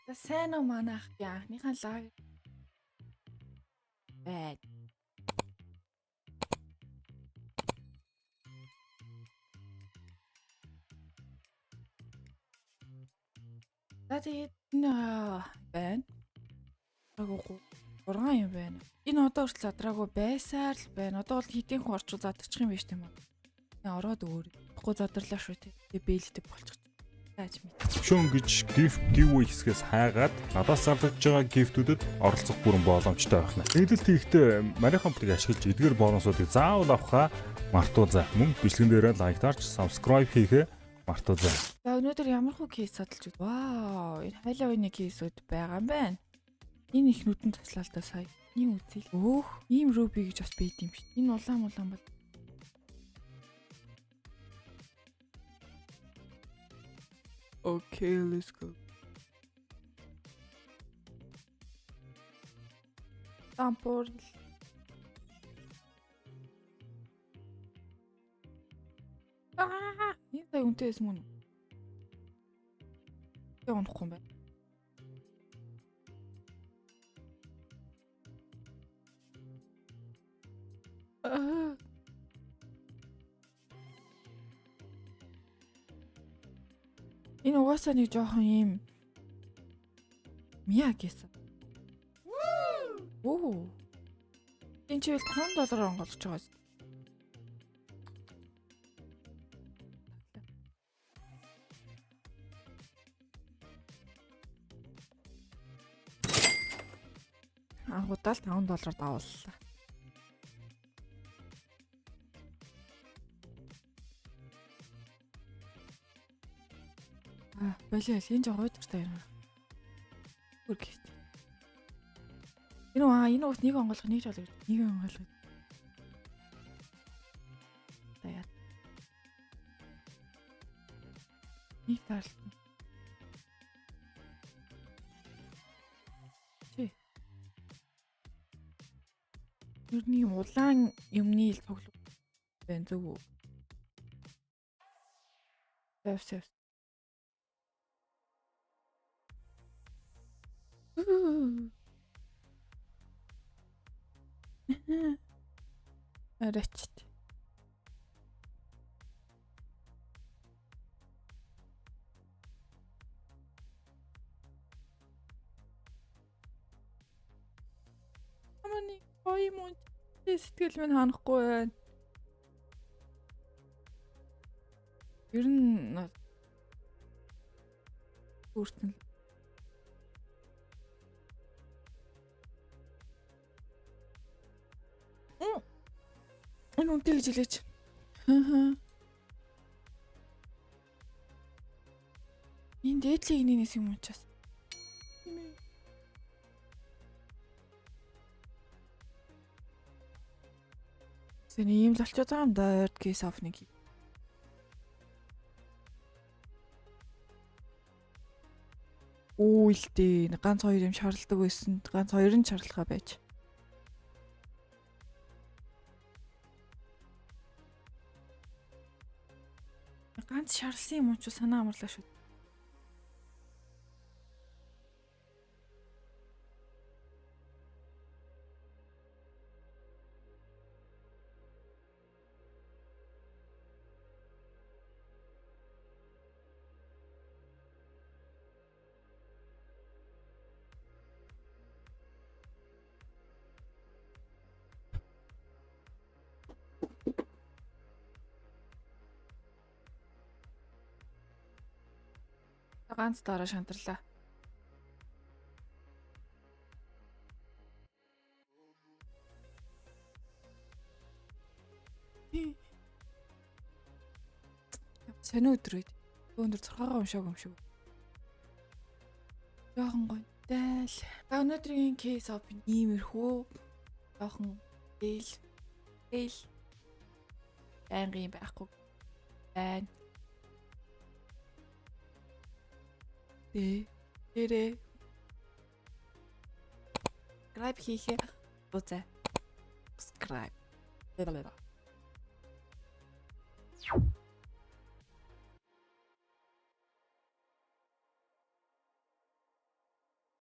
За сайн уу манайх анхныхаа лаг байд. За тэгээд байна. Агуу 6 юм байна. Энэ одоо хүртэл задраагүй байсаар л байна. Одоо бол хэдийн хүн орчуу задарчих юм биш тийм үү? Ороод өөр. Баггүй задарлаа шүү те. Тэгээ бэлддэг болчих. Тааж мэд. Зөвшөөн гэж giveaway хэсгээс хайгаад надаас зарлаж байгаа гифтүүдэд оролцох бүрэн боломжтой байна. Тэгэлэлт хийхдээ Maricom-ыг ашиглаж эдгээр бонусуудыг заавал авахаа мартуузаа. Мөн бичлэгэн дээрээ лайктаарч subscribe хийхээ мартуузаа. За өнөөдөр ямар хөө кейс судалж байна. Вау, энэ хайлаа үеийн кейсүүд байгаа юм байна. Энэ их нүдэн таслаалтаа сая. Ийм үзэл. Өөх, ийм руби гэж бас бийд юм шиг. Энэ улаан бол Okay, let's go. Тампор. Энэ сая үнэтэйс мөн. Тэ унахгүй юм байна. Энэ угаасаа нэг жоохон юм Мия гэсэн. Оо. Энэ ч $5 онгоолж байгаа. Анхудаа л $5 давууллаа. Болио энэ жоо хойдортой юм. Үргэлж. Энэ ус нэг онгоолох нэг жол гэж. Нэг онгоолох. Таяа. Нэг тал. Чи. Нүрний улаан юмны ил тоглох байна зөв үү? Тэвс. Арачт. Аманы гоё юм сэтгэл минь ханахгүй байна. Ер нь бүртэн энэ үнтэй гэж хэлээч. Энэ дээдлийн инээс юм уучаас. Сэний ийм л болчиход байгаа юм да Earth Case of нэг. Үу л дээ. Ганц хоёр юм шаардлагатай байсан. Ганц хоёр нь шаардлагатай байж. Ганц шарлсан юм уу ч санаа амарлаа шүү. Ганц дараа шантарлаа. Сони өдрөө. Өндөр цархаага уншааг юм шиг. Жохон гонтай л. Өнөөдрийн кейс опен иймэрхүү. Жохон дээл. Байнгын байхгүй. Байна. Дээрээ subscribe хийхээ үзээ. Subscribe.